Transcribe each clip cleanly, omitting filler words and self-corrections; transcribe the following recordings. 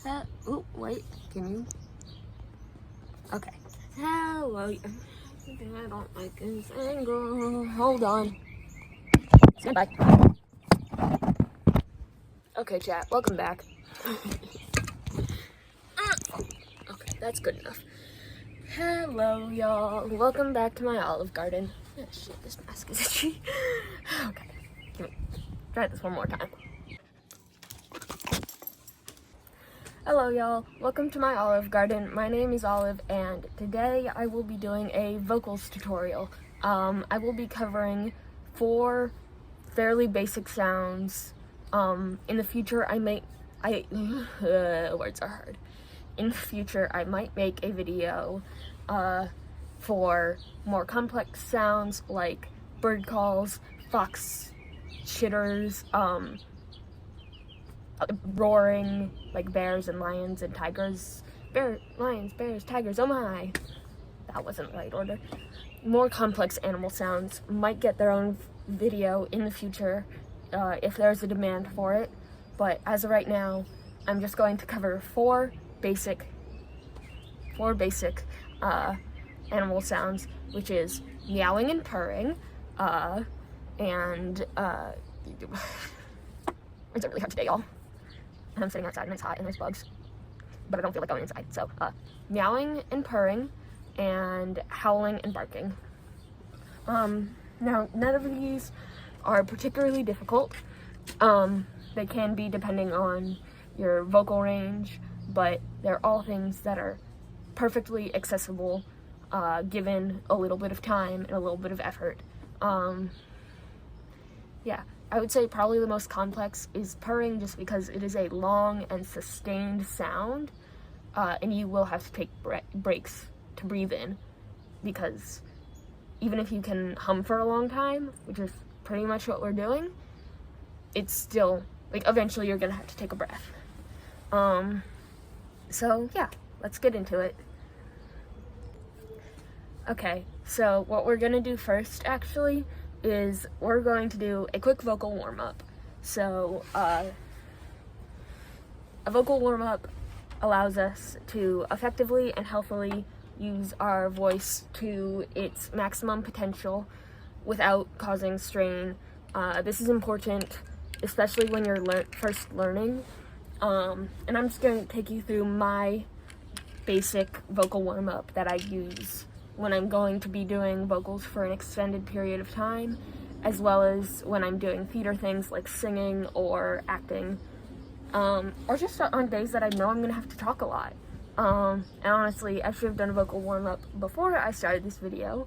Oh, wait, can you? Okay. Hello. I don't like this angle. Hold on. Stand by. Okay, chat, welcome back. Okay, that's good enough. Hello, y'all. Welcome back to my Olive Garden. Oh, shit, this mask is itchy. Okay, try this one more time. Hello, y'all. Welcome to my Olive Garden. My name is Olive, and today I will be doing a vocals tutorial. I will be covering 4 fairly basic sounds. In the future, words are hard. In the future, I might make a video for more complex sounds like bird calls, fox chitters, roaring like bears and lions and tigers. Lions, bears, tigers, oh my! That wasn't the right order. More complex animal sounds might get their own video in the future if there's a demand for it, but as of right now, I'm just going to cover 4 basic animal sounds, which is meowing and purring, and it's really hard today, y'all. I'm sitting outside and it's hot and there's bugs, but I don't feel like going inside. So, meowing and purring, and howling and barking. Now, none of these are particularly difficult. They can be depending on your vocal range, but they're all things that are perfectly accessible, given a little bit of time and a little bit of effort. Yeah, I would say probably the most complex is purring, just because it is a long and sustained sound, and you will have to take breaks to breathe in, because even if you can hum for a long time, which is pretty much what we're doing, it's still, like, eventually you're gonna have to take a breath. So yeah, let's get into it. Okay, so what we're gonna do first, actually, is we're going to do a quick vocal warm-up. So, a vocal warm-up allows us to effectively and healthily use our voice to its maximum potential without causing strain. This is important, especially when you're first learning. And I'm just going to take you through my basic vocal warm-up that I use when I'm going to be doing vocals for an extended period of time, as well as when I'm doing theater things like singing or acting, or just on days that I know I'm going to have to talk a lot. And honestly, I should have done a vocal warm-up before I started this video,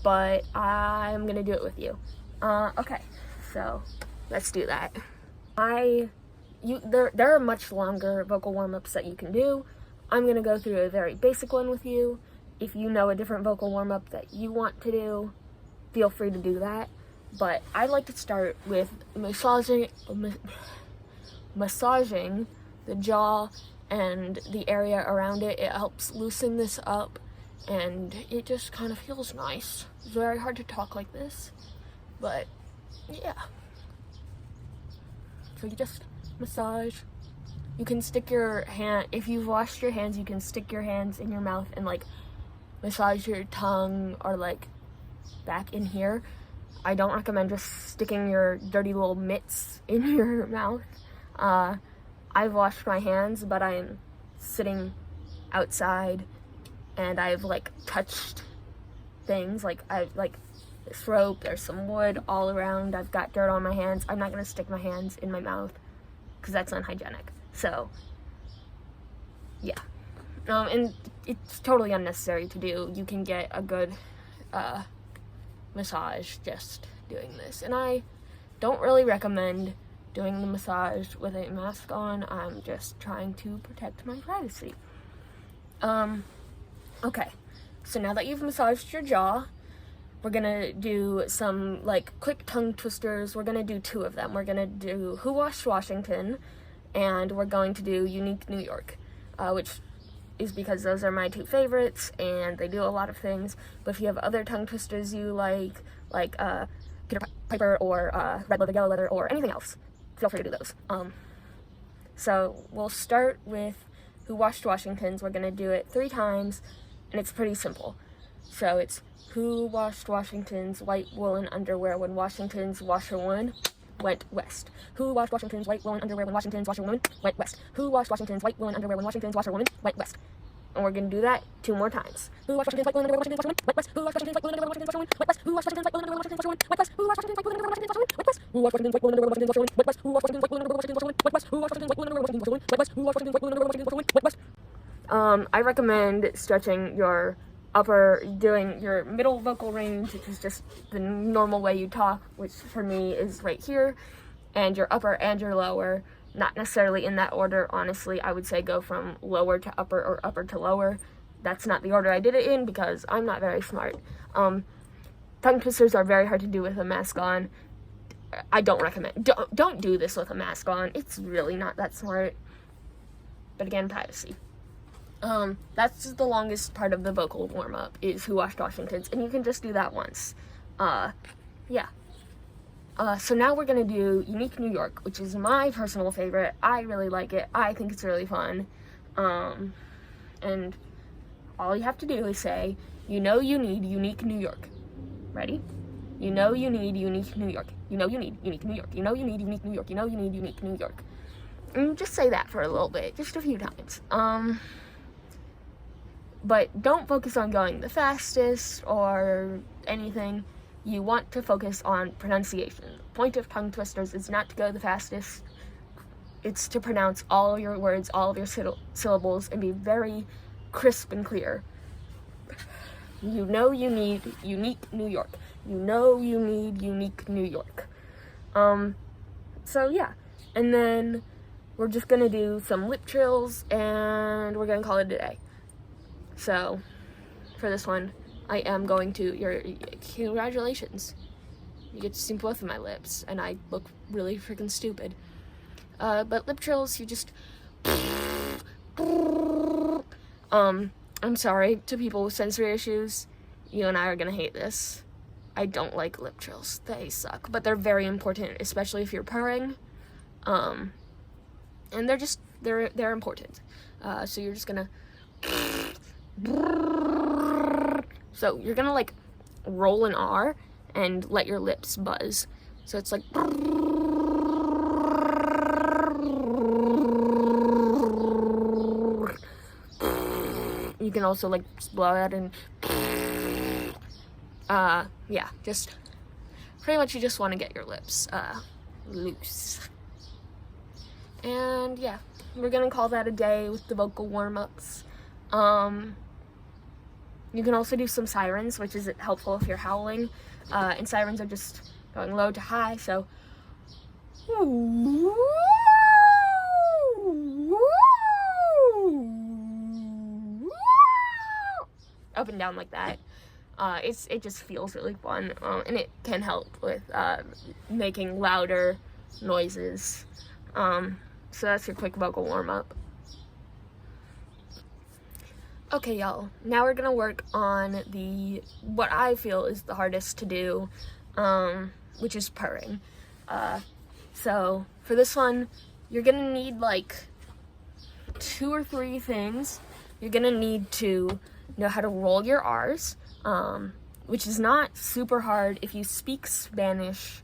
but I'm going to do it with you. Okay, so let's do that. There are much longer vocal warm-ups that you can do. I'm going to go through a very basic one with you. If you know a different vocal warm-up that you want to do, feel free to do that. But I like to start with massaging the jaw and the area around it. It helps loosen this up, and it just kind of feels nice. It's very hard to talk like this, but yeah. So you just massage. You can stick your hand, if you've washed your hands, you can stick your hands in your mouth and like massage your tongue, or like back in here. I don't recommend just sticking your dirty little mitts in your mouth. I've washed my hands, but I'm sitting outside and I've like touched things, like I've like this rope, there's some wood all around, I've got dirt on my hands. I'm not gonna stick my hands in my mouth because that's unhygienic. So yeah. And it's totally unnecessary to do. You can get a good massage just doing this. And I don't really recommend doing the massage with a mask on. I'm just trying to protect my privacy. Okay, so now that you've massaged your jaw, we're gonna do some like quick tongue twisters. We're gonna do 2 of them. We're gonna do Who Washed Washington, and we're going to do Unique New York, which is because those are my 2 favorites, and they do a lot of things. But if you have other tongue twisters you like Peter Piper or Red Leather, Yellow Leather, or anything else, feel free to do those. So we'll start with who washed Washington's. We're gonna do it 3 times, and it's pretty simple. So it's who washed Washington's white woolen underwear when Washington's washerwoman went west. Who washed Washington's white woolen underwear when Washington's washerwoman went west. Who washed Washington's white woolen underwear when Washington's washerwoman went west. And we're gonna do that 2 more times. Who washed Washington's white woolen underwear when Washington's washerwoman went west. Who washed Washington's white woolen underwear when Washington's washerwoman went west. Who washed Washington's white woolen underwear when Washington's washerwoman went west. Who washed Washington's white woolen underwear when Washington's washerwoman went west. Who washed Washington's white woolen underwear when Washington's washerwoman went west. Who washed Washington's white woolen underwear when Washington's washerwoman went west. Who washed Washington's white woolen underwear when Washington's washerwoman went west. Who washed Washington's white woolen underwear when Washington's washerwoman went west. I recommend stretching your doing your middle vocal range, which is just the normal way you talk, which for me is right here, and your upper and your lower, not necessarily in that order. Honestly, I would say go from lower to upper or upper to lower. That's not the order I did it in because I'm not very smart. Tongue twisters are very hard to do with a mask on. I don't recommend. Don't do this with a mask on. It's really not that smart. But again, privacy. That's the longest part of the vocal warm-up, is who washed Washington's, and you can just do that once. Yeah. So now we're gonna do Unique New York, which is my personal favorite. I really like it. I think it's really fun. And all you have to do is say, you know you need unique New York. Ready? You know you need unique New York. You know you need unique New York. You know you need unique New York. You know you need unique New York. And just say that for a little bit, just a few times. But don't focus on going the fastest or anything. You want to focus on pronunciation. The point of tongue twisters is not to go the fastest. It's to pronounce all of your words, all of your syllables, and be very crisp and clear. You know you need unique New York. You know you need unique New York. So yeah. And then we're just gonna do some lip trills, and we're gonna call it a day. So, for this one, I am going to, congratulations. You get to see both of my lips, and I look really freaking stupid. But lip trills, you just, I'm sorry to people with sensory issues. You and I are gonna hate this. I don't like lip trills. They suck, but they're very important, especially if you're purring. And they're important. So you're just gonna, so you're gonna like roll an R and let your lips buzz. So it's like, you can also like blow out and yeah, just pretty much you just want to get your lips loose. And yeah, we're gonna call that a day with the vocal warm-ups. You can also do some sirens, which is helpful if you're howling. And sirens are just going low to high, so up and down like that. It just feels really fun, and it can help with making louder noises. So that's your quick vocal warm-up. Okay, y'all, now we're gonna work on what I feel is the hardest to do, which is purring. So for this one, you're gonna need like 2 or 3 things. You're gonna need to know how to roll your R's, which is not super hard. If you speak Spanish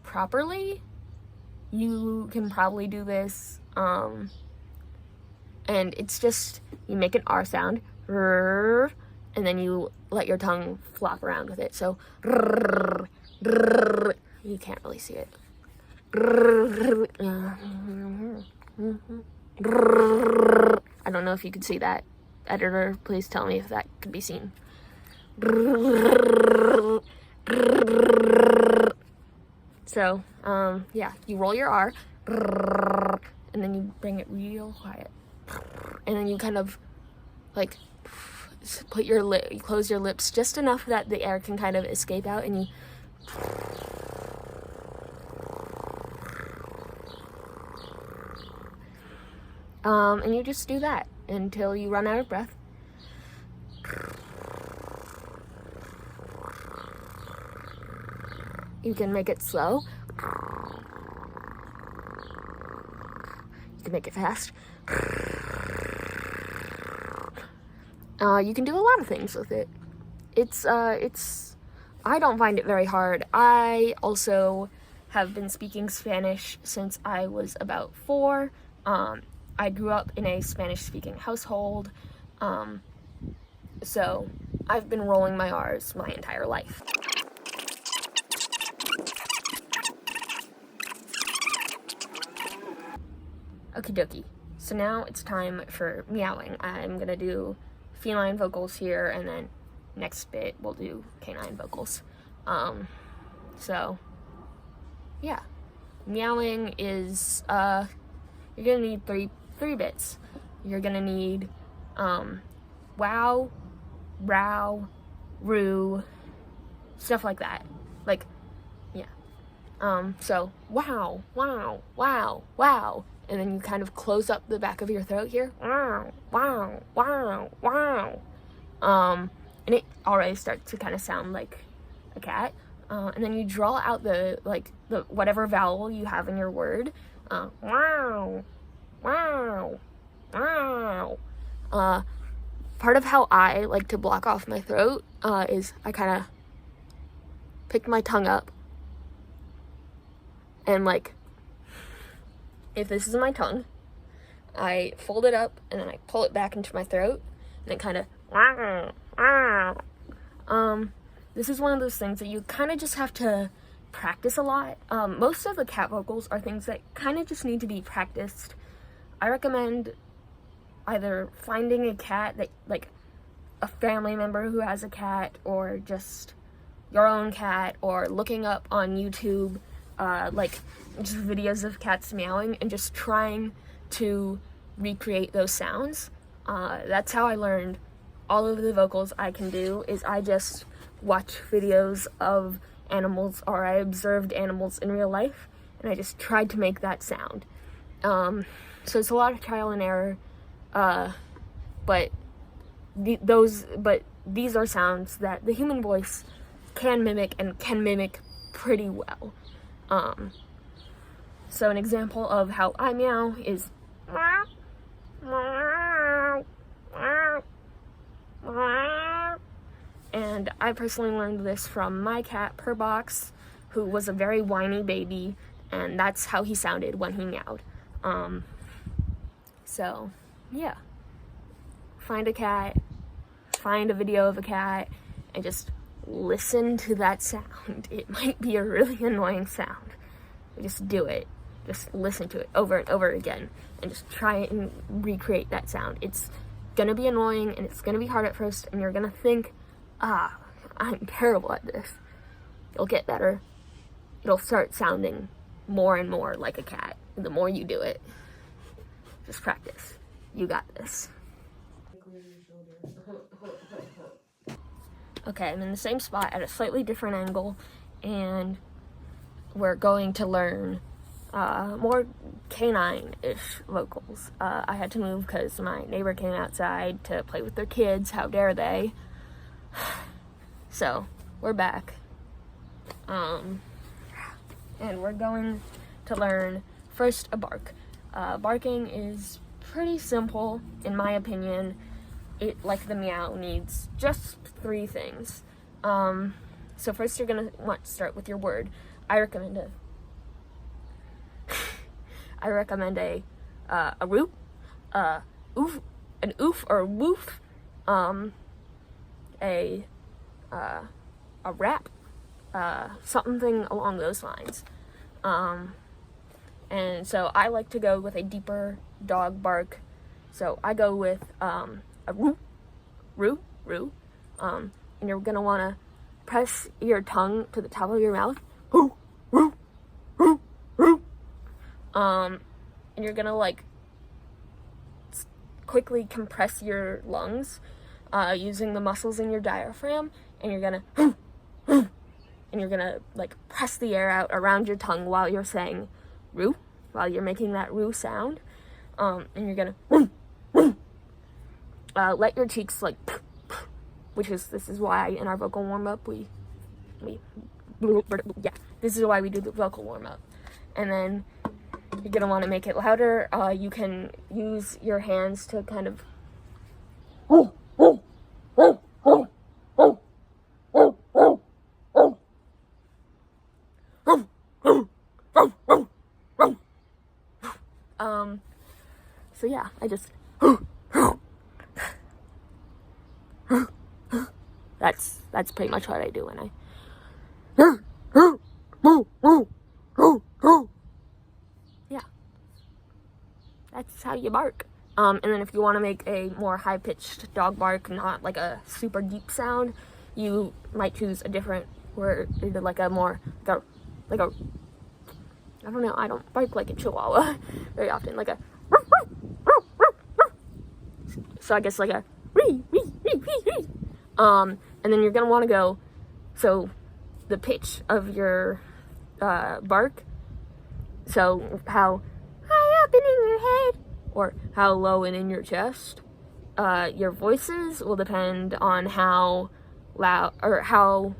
properly, you can probably do this. And it's just, you make an R sound, and then you let your tongue flop around with it. So, you can't really see it. I don't know if you could see that. Editor, please tell me if that could be seen. So, yeah, you roll your R, and then you bring it real quiet. And then you kind of, like, you close your lips just enough that the air can kind of escape out, and you, and you just do that until you run out of breath. You can make it slow. You to make it fast. You can do a lot of things with it. I don't find it very hard. I also have been speaking Spanish since I was about 4. I grew up in a Spanish-speaking household, so I've been rolling my R's my entire life. Okie dokie. So now it's time for meowing. I'm gonna do feline vocals here, and then next bit we'll do canine vocals. So yeah, meowing is you're gonna need three bits. You're gonna need wow, row, roo, stuff like that. Like, yeah. So wow, wow, wow, wow. And then you kind of close up the back of your throat here. Wow, wow, wow, wow. And it already starts to kind of sound like a cat. And then you draw out the whatever vowel you have in your word. Wow, wow, wow. Part of how I like to block off my throat is I kind of pick my tongue up and like, if this is my tongue, I fold it up and then I pull it back into my throat and it kind of this is one of those things that you kind of just have to practice a lot. Most of the cat vocals are things that kind of just need to be practiced. I recommend either finding a cat that, like, a family member who has a cat, or just your own cat, or looking up on YouTube like just videos of cats meowing and just trying to recreate those sounds. That's how I learned all of the vocals I can do, is I just watch videos of animals, or I observed animals in real life and I just tried to make that sound. So it's a lot of trial and error, but these are sounds that the human voice can mimic, and can mimic pretty well. So an example of how I meow is and I personally learned this from my cat Purbox, who was a very whiny baby, and that's how he sounded when he meowed. So yeah, find a cat, find a video of a cat, and just listen to that sound. It might be a really annoying sound, but just do it. Just listen to it over and over again and just try and recreate that sound. It's gonna be annoying and it's gonna be hard at first, and you're gonna think, I'm terrible at this. You'll get better. It'll start sounding more and more like a cat the more you do it. Just practice. You got this. Okay, I'm in the same spot at a slightly different angle, and we're going to learn more canine-ish vocals. I had to move because my neighbor came outside to play with their kids. How dare they? So, we're back. And we're going to learn first a bark. Barking is pretty simple, in my opinion. It, like the meow, needs just 3 things. So first you're gonna want to start with your word. I recommend a roop, oof, an oof or woof, a rap, something along those lines. And so I like to go with a deeper dog bark. So I go with a roo, roo, roo. And you're gonna wanna press your tongue to the top of your mouth. Roo, roo, roo, roo. And you're gonna like quickly compress your lungs using the muscles in your diaphragm, and you're gonna and you're gonna like press the air out around your tongue while you're saying roo, while you're making that roo sound. And you're gonna let your cheeks like, this is why in our vocal warm-up this is why we do the vocal warm-up. And then you're gonna want to make it louder. You can use your hands to kind of so yeah, I just that's pretty much what I do when yeah, that's how you bark. And then if you want to make a more high-pitched dog bark, not like a super deep sound, you might choose a different word, like a more like a I don't know, I don't bark like a chihuahua very often, like a so I guess like a and then you're gonna want to go, so the pitch of your bark, so how high up and in your head or how low and in your chest, your voices will depend on how loud or how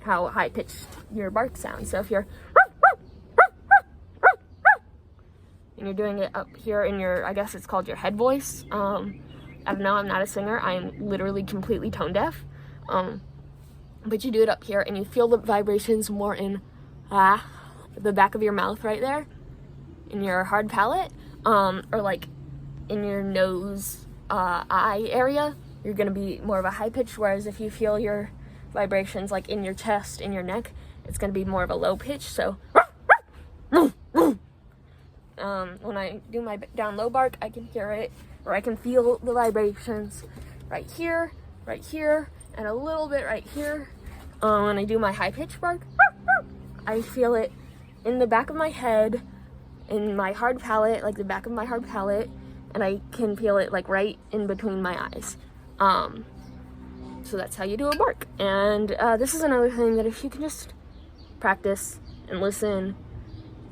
high pitched your bark sounds. So if you're and you're doing it up here in your, I guess it's called your head voice. I don't know, I'm not a singer. I am literally completely tone deaf. But you do it up here and you feel the vibrations more in the back of your mouth right there, in your hard palate, or like in your nose, eye area. You're gonna be more of a high pitch, whereas if you feel your vibrations like in your chest, in your neck, it's gonna be more of a low pitch. So when I do my down low bark, I can hear it, or I can feel the vibrations right here, and a little bit right here. When I do my high pitch bark, I feel it in the back of my head, in my hard palate, like the back of my hard palate, and I can feel it like right in between my eyes. So that's how you do a bark. And this is another thing that if you can just practice and listen,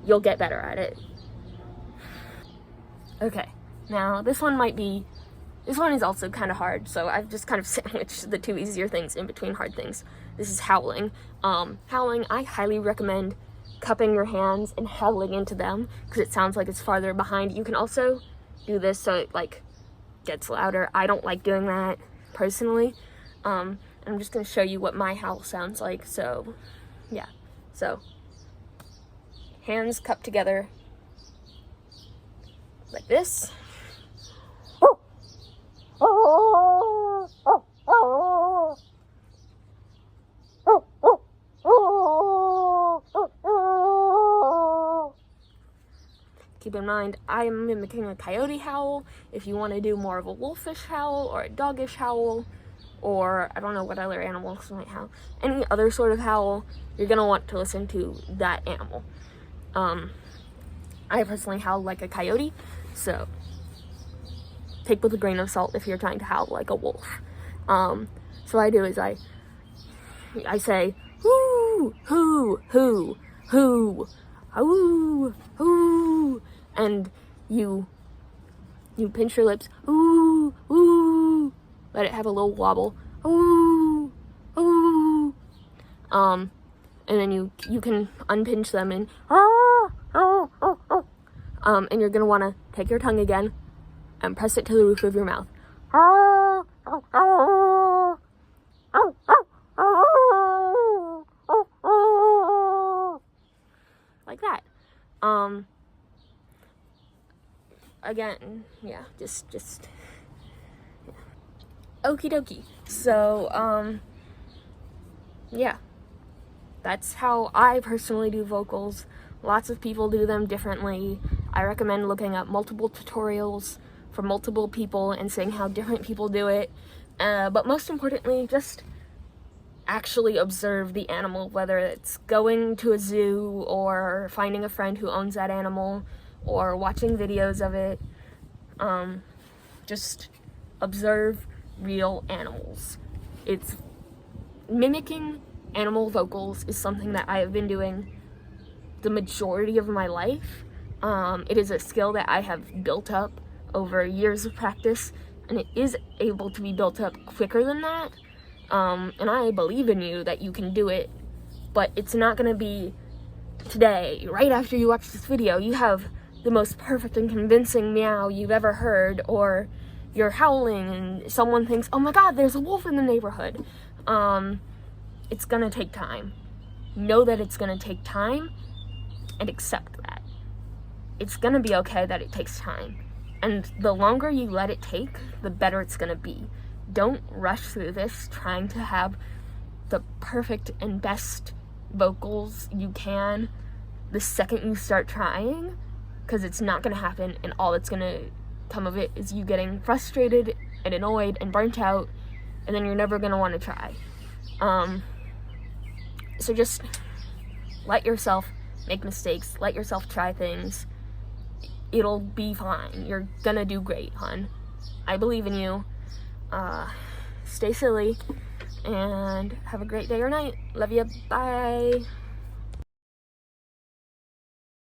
you'll get better at it. Okay, now this one is also kind of hard, so I've just kind of sandwiched the two easier things in between hard things. This is howling. Howling, I highly recommend cupping your hands and howling into them, because it sounds like it's farther behind. You can also do this so it like gets louder. I don't like doing that personally. I'm just going to show you what my howl sounds like. So yeah, so hands cupped together like this. Keep in mind, I am mimicking a coyote howl. If you want to do more of a wolfish howl or a doggish howl, or I don't know what other animals might howl, any other sort of howl, you're going to want to listen to that animal. I personally howl like a coyote, so take with a grain of salt if you're trying to howl like a wolf. So what I do is I say, hoo, hoo, hoo, hoo, hoo, hoo, and you pinch your lips, ooh, ooh, let it have a little wobble, ooh, ooh, and then you can unpinch them and and you're gonna want to take your tongue again and press it to the roof of your mouth. Like that. Again, yeah, just yeah. Okie dokie. So, yeah. That's how I personally do vocals. Lots of people do them differently. I recommend looking up multiple tutorials from multiple people and seeing how different people do it. But most importantly, just actually observe the animal, whether it's going to a zoo or finding a friend who owns that animal or watching videos of it. Just observe real animals. It's mimicking animal vocals is something that I have been doing the majority of my life. It is a skill that I have built up over years of practice, and it is able to be built up quicker than that. And I believe in you that you can do it, but it's not going to be today, right after you watch this video, you have the most perfect and convincing meow you've ever heard, or you're howling and someone thinks, oh my god, there's a wolf in the neighborhood. It's gonna take time. Know that it's gonna take time and accept that. It's gonna be okay that it takes time. And the longer you let it take, the better it's gonna be. Don't rush through this trying to have the perfect and best vocals you can the second you start trying, because it's not gonna happen, and all that's gonna come of it is you getting frustrated and annoyed and burnt out, and then you're never gonna want to try. So just let yourself make mistakes, let yourself try things. It'll be fine. You're gonna do great, hon. I believe in you. Stay silly and have a great day or night. Love you. Bye.